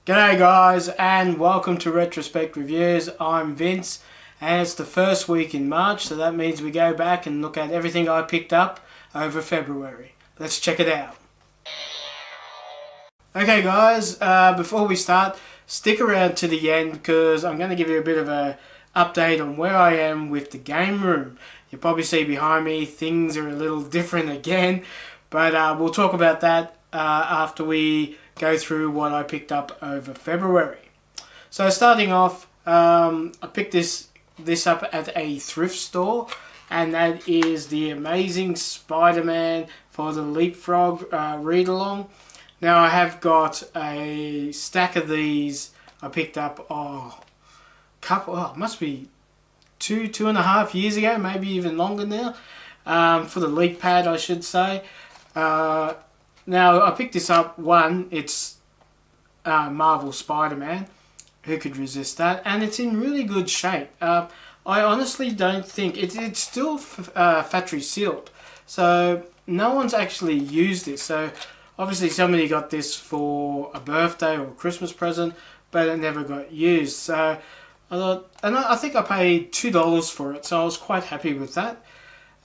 G'day guys and welcome to Retrospectreviews. I'm Vince and it's the first week in March, so that means we go back and look at everything I picked up over February. Let's check it out. Okay guys, before we start, stick around to the end because I'm going to give you a bit of an update on where I am with the game room. You probably see behind me things are a little different again, but we'll talk about that after we go through what I picked up over February. So starting off, I picked this up at a thrift store, and that is the Amazing Spider-Man for the Leapfrog read-along. Now I have got a stack of these. I picked up must be two and a half years ago, maybe even longer now, for the Leap Pad I should say. Now, I picked this up, it's Marvel Spider-Man, who could resist that, and it's in really good shape. I honestly don't think, it's still factory sealed, so no one's actually used this. So obviously somebody got this for a birthday or a Christmas present, but it never got used. So I thought, and I think I paid $2 for it, so I was quite happy with that.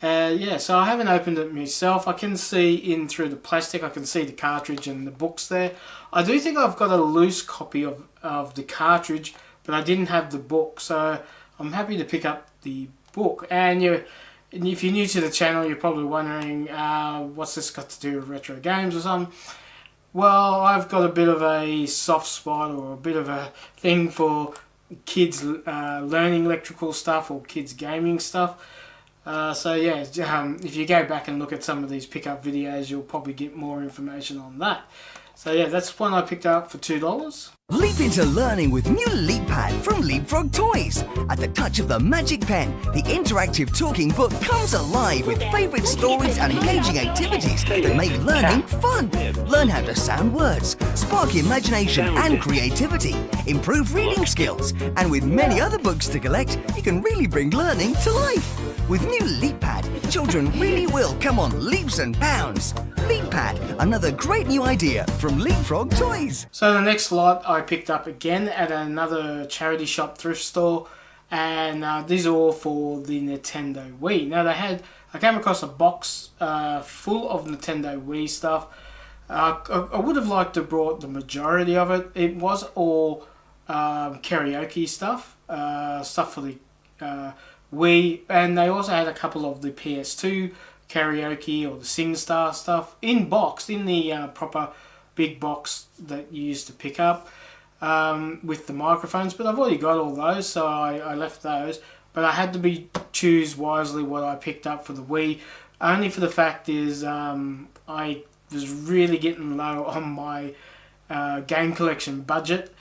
So I haven't opened it myself. I can see in through the plastic, I can see the cartridge and the books there. I do think I've got a loose copy of the cartridge, but I didn't have the book, so I'm happy to pick up the book. And if you're new to the channel, you're probably wondering, what's this got to do with retro games or something? Well, I've got a bit of a soft spot or a bit of a thing for kids learning electrical stuff or kids gaming stuff. If you go back and look at some of these pickup videos, you'll probably get more information on that. So yeah, that's one I picked up for $2. Leap into learning with new Leap Pad from Leapfrog Toys. At the touch of the magic pen, the interactive talking book comes alive with favourite stories and engaging activities that make learning fun. Learn how to sound words, spark imagination and creativity, improve reading skills, and with many other books to collect, you can really bring learning to life. With new Leap Pad, children really will come on leaps and bounds. Leap Pad, another great new idea from Leapfrog Toys. So the next lot I picked up again at another charity shop thrift store, and these are all for the Nintendo Wii. Now I came across a box full of Nintendo Wii stuff. I would have liked to have brought the majority of it. It was all karaoke stuff, stuff for the Wii, and they also had a couple of the PS2 karaoke or the SingStar stuff in the proper big box that you used to pick up with the microphones, but I've already got all those, so I left those. But I had to choose wisely what I picked up for the Wii, only for the fact is I was really getting low on my game collection budget,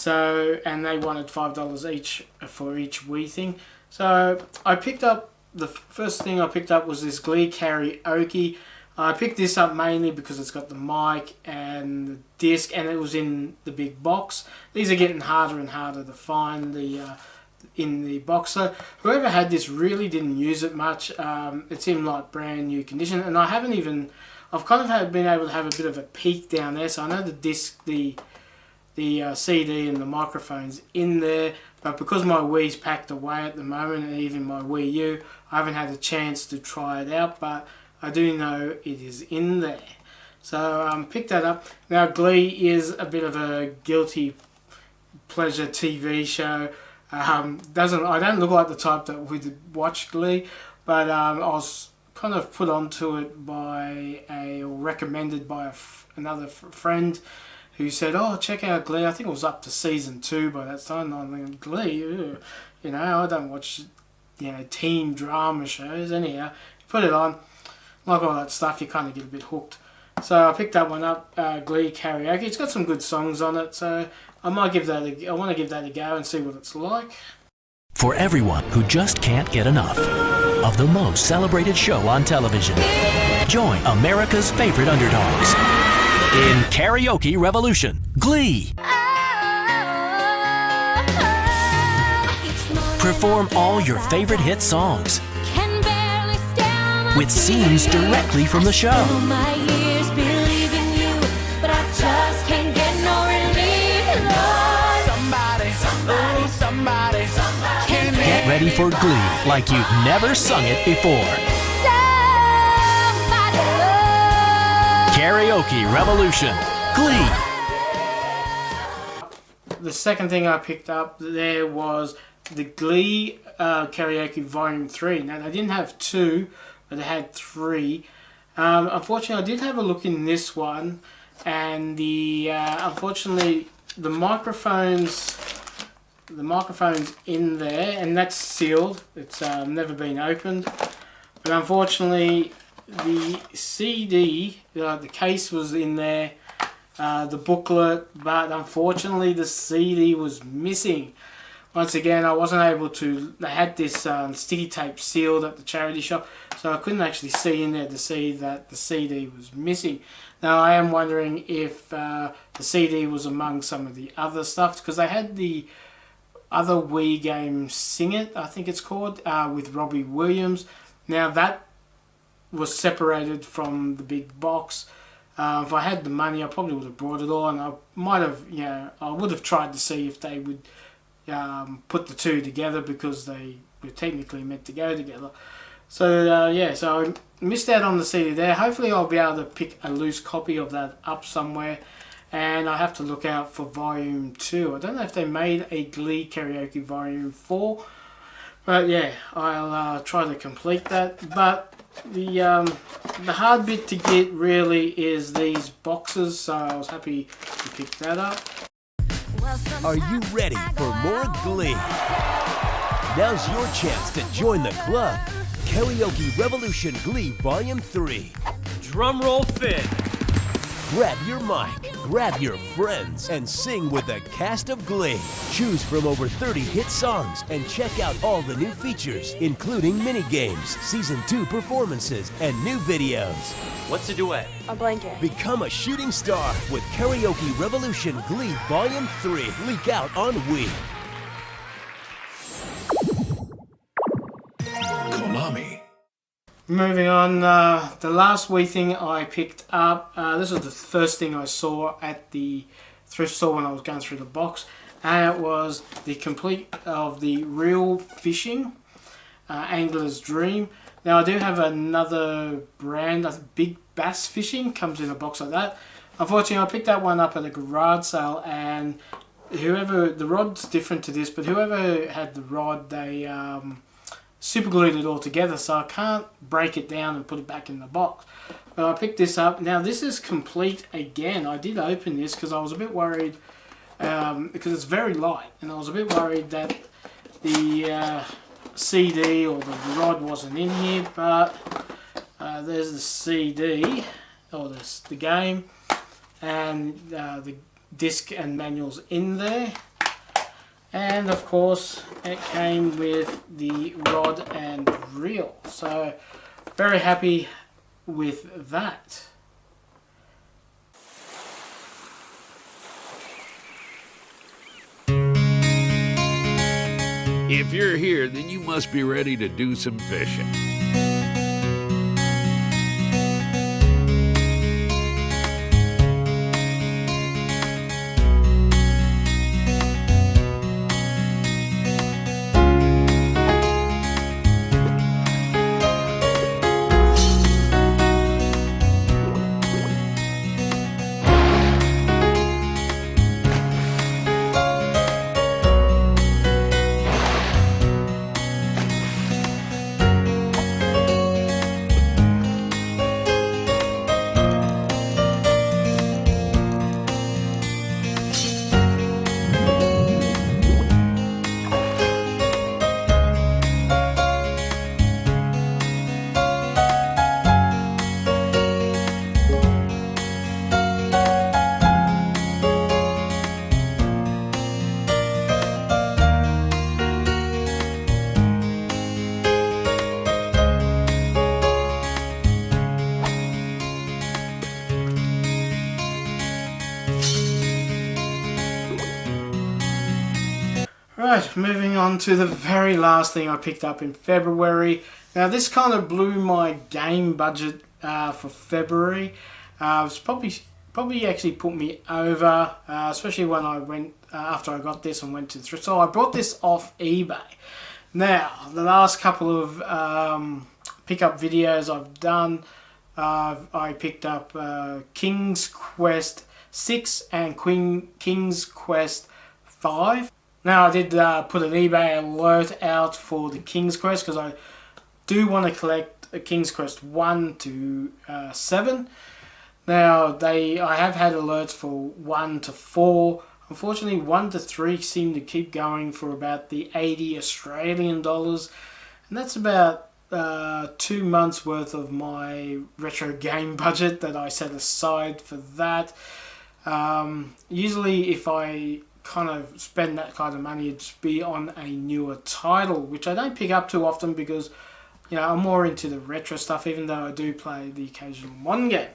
and they wanted $5 each for each Wii thing. So I picked up, the first thing I picked up was this Glee karaoke. I picked this up mainly because it's got the mic and the disc, and it was in the big box. These are getting harder and harder to find in the box. So whoever had this really didn't use it much. It's in like brand new condition, and I've kind of been able to have a bit of a peek down there. So I know the disc, the CD and the microphone's in there, but because my Wii's packed away at the moment, and even my Wii U, I haven't had a chance to try it out, but I do know it is in there. So picked that up. Now Glee is a bit of a guilty pleasure TV show. I don't look like the type that would watch Glee, but I was kind of put onto it recommended by another friend, who said, "Oh, check out Glee." I think it was up to season 2 by that time. I'm thinking, Glee, I don't watch, teen drama shows. Anyhow, you put it on, like all that stuff, you kind of get a bit hooked. So I picked that one up, Glee karaoke. It's got some good songs on it, so I want to give that a go and see what it's like. For everyone who just can't get enough of the most celebrated show on television, join America's favorite underdogs in Karaoke Revolution, Glee. Perform all your favorite hit songs with scenes directly from the show. ready for Glee like you've never sung it before. Karaoke Revolution, Glee. The second thing I picked up there was the Glee Karaoke Volume 3. Now, they didn't have 2, but they had 3. Unfortunately, I did have a look in this one, and unfortunately, the microphone's in there, and that's sealed. It's never been opened. But unfortunately, the CD, the case was in there, the booklet, but unfortunately the CD was missing. Once again, I wasn't able to. They had this sticky tape sealed at the charity shop, so I couldn't actually see in there to see that the CD was missing. Now, I am wondering if the CD was among some of the other stuff, because they had the other Wii game Sing It, I think it's called, with Robbie Williams. Now, that was separated from the big box. If I had the money, I probably would have brought it all, and I might have, I would have tried to see if they would put the two together, because they were technically meant to go together. So so I missed out on the CD there. Hopefully I'll be able to pick a loose copy of that up somewhere, and I have to look out for Volume 2. I don't know if they made a Glee Karaoke Volume 4, but yeah, I'll try to complete that. But the hard bit to get really is these boxes, so I was happy to pick that up. Are you ready for more Glee? Now's your chance to join the club. Karaoke Revolution Glee Volume 3. Drum roll, Finn. Grab your mic, grab your friends, and sing with the cast of Glee. Choose from over 30 hit songs and check out all the new features, including mini-games, Season 2 performances, and new videos. What's a duet? A blanket. Become a shooting star with Karaoke Revolution Glee Volume 3. Leak out on Wii. Konami. Moving on, the last Wii thing I picked up, this was the first thing I saw at the thrift store when I was going through the box, and it was the complete of the Real Fishing, Angler's Dream. Now, I do have another brand, Big Bass Fishing, comes in a box like that. Unfortunately, I picked that one up at a garage sale, and the rod's different to this, but whoever had the rod, they super glued it all together, so I can't break it down and put it back in the box. But I picked this up. Now, this is complete again. I did open this because I was a bit worried, because it's very light, and I was a bit worried that the CD or the rod wasn't in here, but there's the CD, or the game, and the disc and manuals in there. And of course, it came with the rod and reel. So, very happy with that. If you're here, then you must be ready to do some fishing. Right, moving on to the very last thing I picked up in February. Now, this kind of blew my game budget for February. It's probably actually put me over, especially when I went after I got this and went to the thrift store. I brought this off eBay. Now, the last couple of pickup videos I've done, I picked up King's Quest 6 and King's Quest 5. Now, I did put an eBay alert out for the King's Quest because I do want to collect a King's Quest 1 to 7. Now, I have had alerts for 1 to 4. Unfortunately, 1 to 3 seem to keep going for about the 80 Australian dollars. And that's about 2 months worth of my retro game budget that I set aside for that. Usually, if I kind of spend that kind of money, it'd be on a newer title, which I don't pick up too often because, you know, I'm more into the retro stuff, even though I do play the occasional modern game.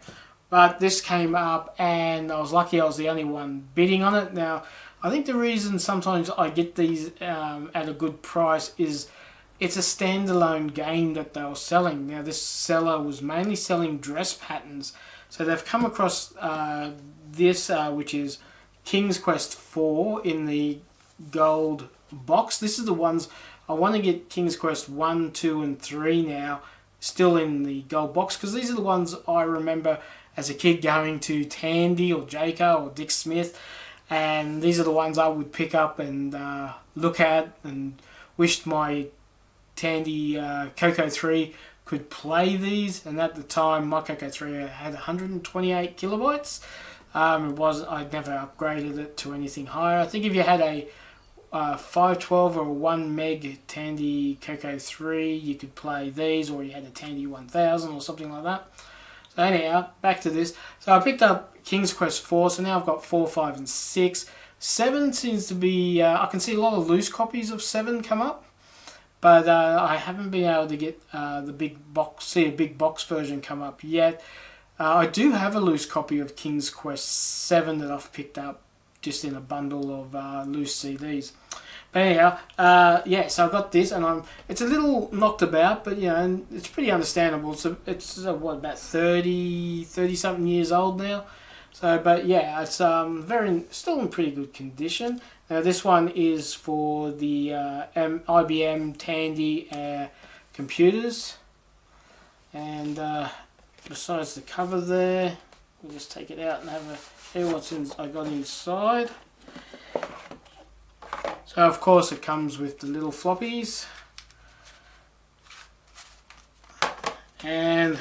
But this came up and I was lucky I was the only one bidding on it. Now, I think the reason sometimes I get these at a good price is it's a standalone game that they were selling. Now, this seller was mainly selling dress patterns. So they've come across this, which is King's Quest 4 in the gold box. This is the ones I want to get. King's Quest 1, 2 and 3 now still in the gold box because these are the ones I remember as a kid going to Tandy or Jaco or Dick Smith, and these are the ones I would pick up and look at and wished my Tandy Coco 3 could play these. And at the time my Coco 3 had 128 kilobytes. I'd never upgraded it to anything higher. I think if you had a 512 or a 1 meg Tandy Coco 3, you could play these, or you had a Tandy 1000 or something like that. So anyhow, back to this. So I picked up King's Quest 4, so now I've got 4, 5 and 6. 7 seems to be, I can see a lot of loose copies of 7 come up, but I haven't been able to get the big box, see a big box version come up yet. I do have a loose copy of King's Quest 7 that I've picked up just in a bundle of loose CDs. But anyhow, yeah, so I've got this, and it's a little knocked about, but, you know, and it's pretty understandable. So it's what, about 30 something years old now. So, but yeah, it's still in pretty good condition. Now this one is for the IBM Tandy computers, and besides the cover there, we'll just take it out and have a see what's I got inside. So of course it comes with the little floppies, and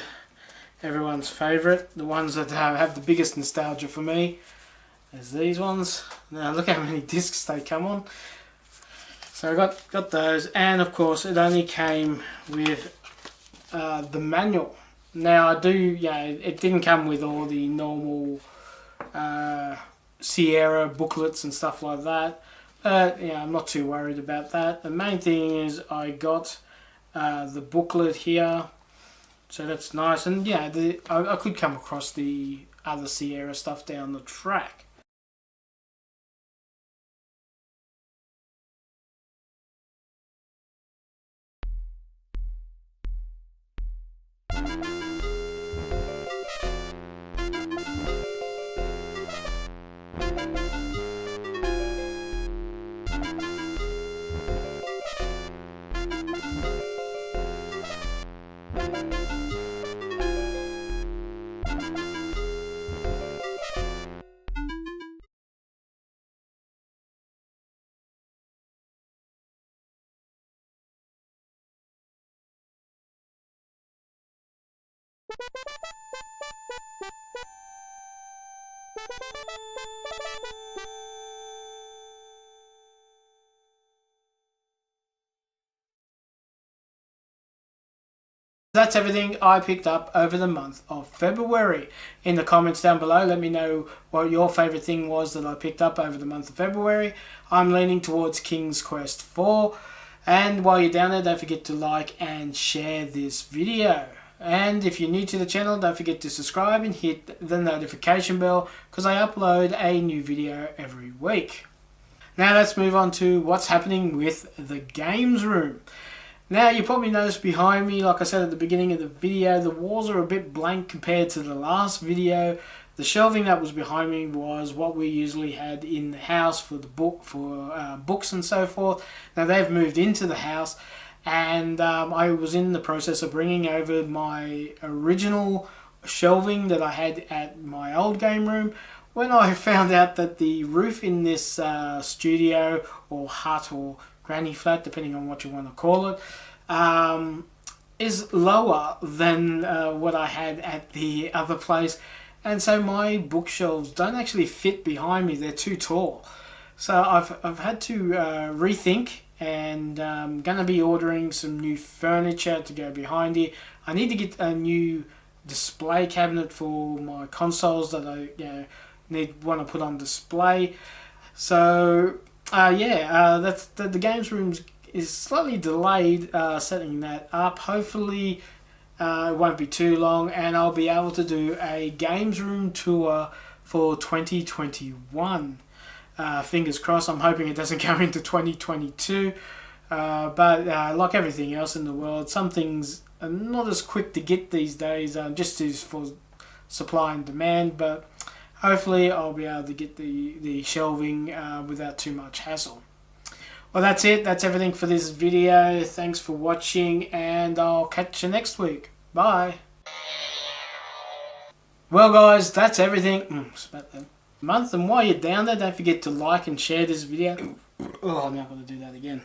everyone's favourite, the ones that have the biggest nostalgia for me, is these ones. Now look how many discs they come on. So I got those, and of course it only came with the manual. Now it didn't come with all the normal Sierra booklets and stuff like that. Yeah, I'm not too worried about that. The main thing is I got the booklet here, so that's nice. And yeah, I could come across the other Sierra stuff down the track. That's everything I picked up over the month of February. In the comments down below, let me know what your favourite thing was that I picked up over the month of February. I'm leaning towards King's Quest 4. And while you're down there, don't forget to like and share this video. And if you're new to the channel, don't forget to subscribe and hit the notification bell, because I upload a new video every week. Now let's move on to what's happening with the games room. Now you probably noticed behind me, like I said at the beginning of the video, the walls are a bit blank compared to the last video. The shelving that was behind me was what we usually had in the house for the books and so forth. Now they've moved into the house, and I was in the process of bringing over my original shelving that I had at my old game room when I found out that the roof in this studio or hut or granny flat, depending on what you want to call it, is lower than what I had at the other place. And so my bookshelves don't actually fit behind me. They're too tall. So I've had to rethink, and I'm going to be ordering some new furniture to go behind here. I need to get a new display cabinet for my consoles that I want to put on display. So that's the games room is slightly delayed setting that up. Hopefully it won't be too long, and I'll be able to do a games room tour for 2021. Fingers crossed. I'm hoping it doesn't go into 2022. But like everything else in the world, some things are not as quick to get these days, just as for supply and demand. But hopefully I'll be able to get the shelving without too much hassle. Well, that's it. That's everything for this video. Thanks for watching, and I'll catch you next week. Bye. Well, guys, that's everything. Spat that month. And while you're down there, don't forget to like and share this video. Oh, I'm not going to do that again.